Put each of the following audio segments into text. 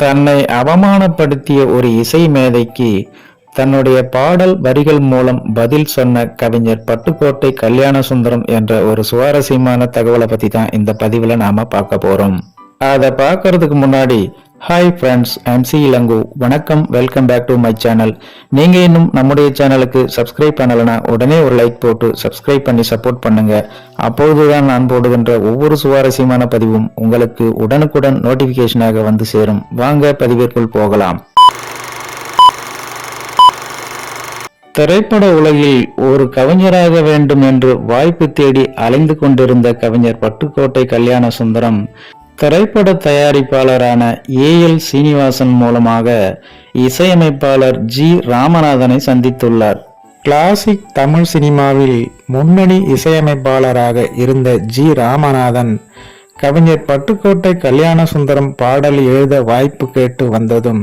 தன்னை அவமானப்படுத்திய ஒரு இசை மேதைக்கு தன்னுடைய பாடல் வரிகள் மூலம் பதில் சொன்ன கவிஞர் பட்டுக்கோட்டை கல்யாண சுந்தரம் என்ற ஒரு சுவாரஸ்யமான தகவலை பத்தி தான் இந்த பதிவுல நாம பார்க்க போறோம். அதை பார்க்கறதுக்கு முன்னாடி hi friends, I'm C Elango. வணக்கம், welcome back to my channel. நீங்க இன்னும் நம்முடைய சேனலுக்கு சப்ஸ்கிரைப் பண்ணலனா உடனே ஒரு லைக் போட்டு சப்ஸ்கிரைப் பண்ணி சப்போர்ட் பண்ணுங்க. அப்பொழுதுதான் நான் போடுகின்ற ஒவ்வொரு சுவாரஸ்யமான பதிவும் உங்களுக்கு உடனுக்குடன் நோட்டிபிகேஷனாக வந்து சேரும். வாங்க பதிவிற்குள் போகலாம். திரைப்பட உலகில் ஒரு கவிஞராக வேண்டும் என்று வாய்ப்பு தேடி அலைந்து கொண்டிருந்த கவிஞர் பட்டுக்கோட்டை கல்யாண சுந்தரம் திரைப்பட தயாரிப்பாளரான ஏஎல் சீனிவாசன் மூலமாக இசையமைப்பாளர் ஜி ராமநாதனை சந்தித்துள்ளார். கிளாசிக் தமிழ் சினிமாவில் முன்னணி இசையமைப்பாளராக இருந்த ஜி ராமநாதன் கவிஞர் பட்டுக்கோட்டை கல்யாண சுந்தரம் பாடல் எழுத வாய்ப்பு கேட்டு வந்ததும்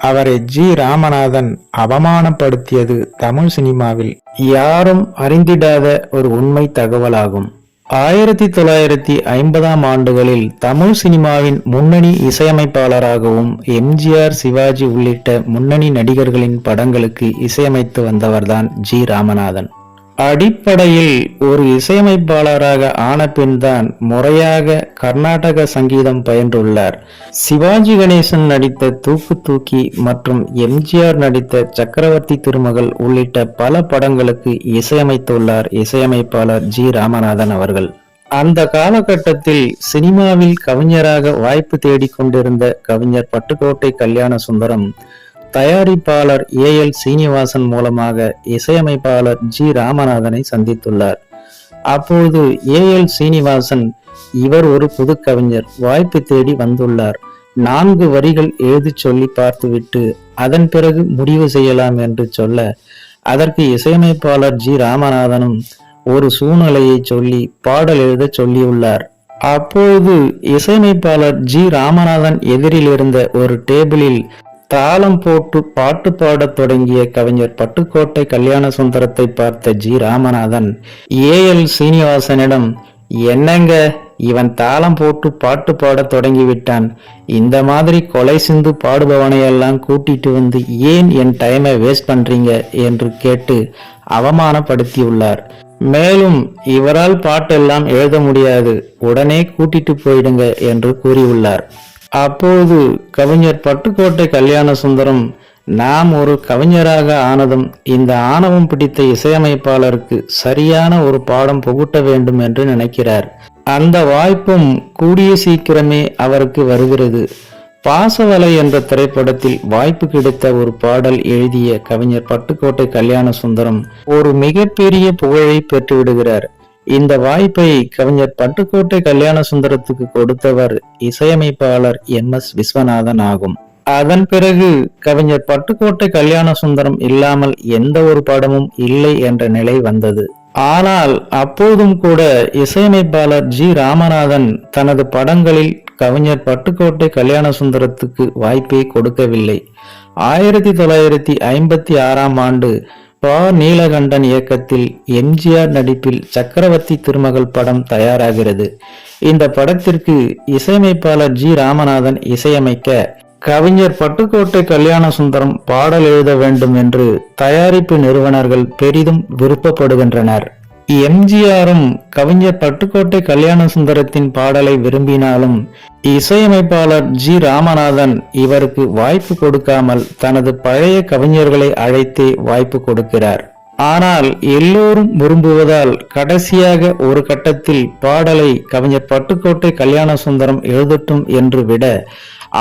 அவரை ஜி ராமநாதன் அவமானப்படுத்தியது தமிழ் சினிமாவில் யாரும் அறிந்திடாத ஒரு உண்மை தகவலாகும். 1950ஆம் ஆண்டுகளில் தமிழ் சினிமாவின் முன்னணி இசையமைப்பாளராகவும் எம்ஜிஆர், சிவாஜி உள்ளிட்ட முன்னணி நடிகர்களின் படங்களுக்கு இசையமைத்து வந்தவர்தான் ஜி ராமநாதன். அடிப்படையில் ஒரு இசையமைப்பாளராக ஆன பின்தான் முறையாக கர்நாடக சங்கீதம் பயின்றுள்ளார். சிவாஜி கணேசன் நடித்த தூக்கு தூக்கி மற்றும் எம்ஜிஆர் நடித்த சக்கரவர்த்தி திருமகள் உள்ளிட்ட பல படங்களுக்கு இசையமைத்துள்ளார் இசையமைப்பாளர் ஜி ராமநாதன் அவர்கள். அந்த காலகட்டத்தில் சினிமாவில் கவிஞராக வாய்ப்பு தேடிக்கொண்டிருந்த கவிஞர் பட்டுக்கோட்டை கல்யாண சுந்தரம் தயாரிப்பாளர் ஏஎல் சீனிவாசன் மூலமாக இசையமைப்பாளர் ஜி ராமநாதனை சந்தித்துள்ளார். அப்போது ஏஎல் சீனிவாசன், இவர் ஒரு புது கவிஞர், வாய்ப்பு தேடி வந்துள்ளார், 4 வரிகள் எழுதி சொல்லி பார்த்துவிட்டு அதன் பிறகு முடிவு செய்யலாம் என்று சொல்ல, அதற்கு இசையமைப்பாளர் ஜி ராமநாதனும் ஒரு சூழ்நிலையை சொல்லி பாடல் எழுத சொல்லியுள்ளார். அப்போது இசையமைப்பாளர் ஜி ராமநாதன் எதிரில் இருந்த ஒரு டேபிளில் தாளம் போட்டு பாட்டு பாடத் தொடங்கிய கவிஞர் பட்டுக்கோட்டை கல்யாண சுந்தரத்தை பார்த்த ஜி ராமநாதன் ஏஎல் சீனிவாசனிடம், என்னங்க இவன் தாளம் போட்டு பாட்டு பாடத் தொடங்கிவிட்டான், இந்த மாதிரி கொலை சிந்து பாடுபவனையெல்லாம் கூட்டிட்டு வந்து ஏன் என் டைமை வேஸ்ட் பண்றீங்க என்று கேட்டு அவமானப்படுத்தியுள்ளார். மேலும் இவரால் பாட்டெல்லாம் எழுத முடியாது, உடனே கூட்டிட்டு போயிடுங்க என்று கூறியுள்ளார். அப்போது கவிஞர் பட்டுக்கோட்டை கல்யாண சுந்தரம், நாம் ஒரு கவிஞராக ஆனதும் இந்த ஆணவம் பிடித்த இசையமைப்பாளருக்கு சரியான ஒரு பாடம் புகுட்ட வேண்டும் என்று நினைக்கிறார். அந்த வாய்ப்பும் கூடிய சீக்கிரமே அவருக்கு வருகிறது. பாசவலை என்ற திரைப்படத்தில் வாய்ப்பு கிடைத்த ஒரு பாடல் எழுதிய கவிஞர் பட்டுக்கோட்டை கல்யாண சுந்தரம் ஒரு மிகப்பெரிய புகழை பெற்றுவிடுகிறார். இந்த வாய்ப்பை கவிஞர் பட்டுக்கோட்டை கல்யாண சுந்தரத்துக்கு கொடுத்தவர் இசையமைப்பாளர் MS விஸ்வநாதன் ஆகும். அதன் பிறகு கவிஞர் பட்டுக்கோட்டை கல்யாண சுந்தரம் இல்லாமல் எந்த ஒரு படமும் இல்லை என்ற நிலை வந்தது. ஆனால் அப்போதும் கூட இசையமைப்பாளர் ஜி ராமநாதன் தனது படங்களில் கவிஞர் பட்டுக்கோட்டை கல்யாண சுந்தரத்துக்கு வாய்ப்பை கொடுக்கவில்லை. 1956ஆம் ஆண்டு நீலகண்டன் இயக்கத்தில் எம்ஜிஆர் நடிப்பில் சக்கரவர்த்தி திருமகள் படம் தயாராகிறது. இந்த படத்திற்கு இசையமைப்பாளர் ஜி ராமநாதன் இசையமைக்க கவிஞர் பட்டுக்கோட்டை கல்யாண சுந்தரம் பாடல் எழுத வேண்டும் என்று தயாரிப்பு நிறுவனர்கள் பெரிதும் விருப்பப்படுகின்றனர். எம்ஜிஆரும் கவிஞர் பட்டுக்கோட்டை கல்யாண சுந்தரத்தின் பாடலை விரும்பினாலும் இசையமைப்பாளர் ஜி ராமநாதன் இவருக்கு வாய்ப்பு கொடுக்காமல் தனது பழைய கவிஞர்களை அழைத்தே வாய்ப்பு கொடுக்கிறார். ஆனால் எல்லோரும் விரும்புவதால் கடைசியாக ஒரு கட்டத்தில் பாடலை கவிஞர் பட்டுக்கோட்டை கல்யாண சுந்தரம் எழுதட்டும் என்று விட,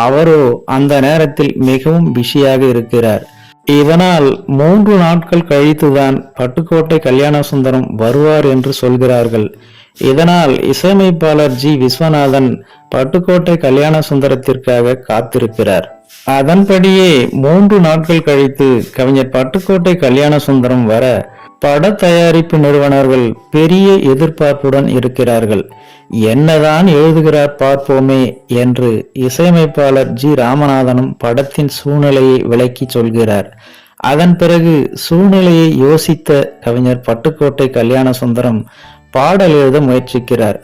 அவரோ அந்த நேரத்தில் மிகவும் பிஸியாக இருக்கிறார். இதனால் 3 நாட்கள் கழித்துதான் பட்டுக்கோட்டை கல்யாண சுந்தரம் வருவார் என்று சொல்கிறார்கள். இதனால் இசையமைப்பாளர் ஜி விஸ்வநாதன் பட்டுக்கோட்டை கல்யாண சுந்தரத்திற்காக காத்திருக்கிறார். அதன்படியே 3 நாட்கள் கழித்து கவிஞர் பட்டுக்கோட்டை கல்யாண சுந்தரம் வர பட தயாரிப்பு நிறுவனர்கள் பெரிய எதிர்பார்ப்புடன் இருக்கிறார்கள். என்னதான் எழுதுகிறார் பார்ப்போமே என்று இசையமைப்பாளர் ஜி ராமநாதனும் படத்தின் சூழ்நிலையை விளக்கி சொல்கிறார். அதன் பிறகு சூழ்நிலையை யோசித்த கவிஞர் பட்டுக்கோட்டை கல்யாண சுந்தரம் பாடல் எழுத முயற்சிக்கிறார்.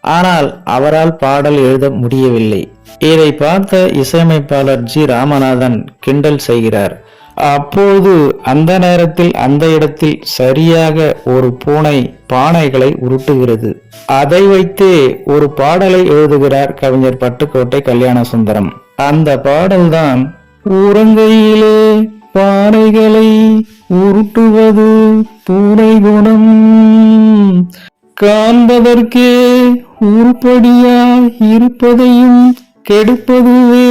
ஆனால் அவரால் பாடல் எழுத முடியவில்லை. இதை பார்த்த இசையமைப்பாளர் ஜி ராமநாதன் கிண்டல் செய்கிறார். அப்போது அந்த நேரத்தில் அந்த இடத்தில் சரியாக ஒரு பூனை பானைகளை உருட்டுகிறது. அதை வைத்தே ஒரு பாடலை எழுதுகிறார் கவிஞர் பட்டுக்கோட்டை கல்யாணசுந்தரம். அந்த பாடல்தான் உறங்கையிலே பானைகளை உருட்டுவது பூனை குணம், காண்பதற்கே உருப்படியா இருப்பதையும் கெடுப்பதுவே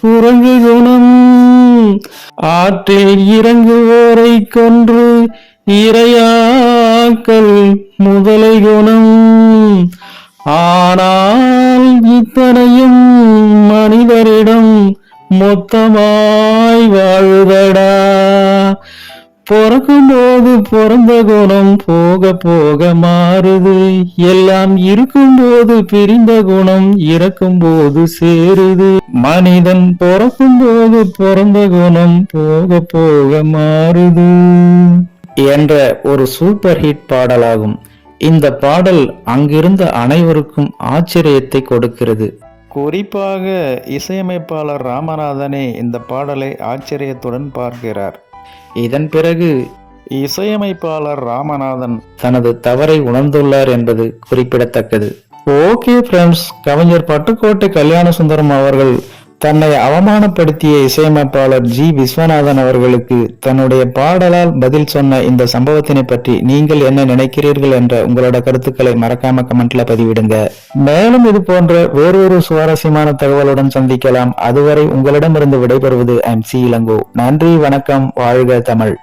குரங்கு குணம், ஆற்றில் இறங்குவோரை கொன்று இரையாக்கல் முதலை குணம், ஆனால் இத்தனையும் மனிதரிடம் மொத்தமாய் வாழுதடா, பிறக்கும் போது பிறந்த குணம் போக போக மாறுது, எல்லாம் இருக்கும் போது பிரிந்த குணம் இறக்கும் போது சேருது, மனிதன் பிறக்கும் போது பிறந்த குணம் போக போக மாறுது என்ற ஒரு சூப்பர் ஹிட் பாடலாகும். இந்த பாடல் அங்கிருந்த அனைவருக்கும் ஆச்சரியத்தை கொடுக்கிறது. குறிப்பாக இசையமைப்பாளர் ராமநாதனே இந்த பாடலை ஆச்சரியத்துடன் பார்க்கிறார். இதன் பிறகு இசையமைப்பாளர் ராமநாதன் தனது தவறை உணர்ந்துள்ளார் என்பது குறிப்பிடத்தக்கது. ஓகே ஃப்ரெண்ட்ஸ், கவிஞர் பட்டுக்கோட்டை கல்யாணசுந்தரம் அவர்கள் தன்னை அவமானப்படுத்திய இசையமைப்பாளர் ஜி விஸ்வநாதன் அவர்களுக்கு தன்னுடைய பாடலால் பதில் சொன்ன இந்த சம்பவத்தினை பற்றி நீங்கள் என்ன நினைக்கிறீர்கள் என்ற உங்களோட கருத்துக்களை மறக்காம கமெண்ட்ல பதிவிடுங்க. மேலும் இது போன்ற வேறொரு சுவாரஸ்யமான தகவலுடன் சந்திக்கலாம். அதுவரை உங்களிடமிருந்து விடைபெறுவது MC இளங்கோ. நன்றி, வணக்கம், வாழ்க தமிழ்.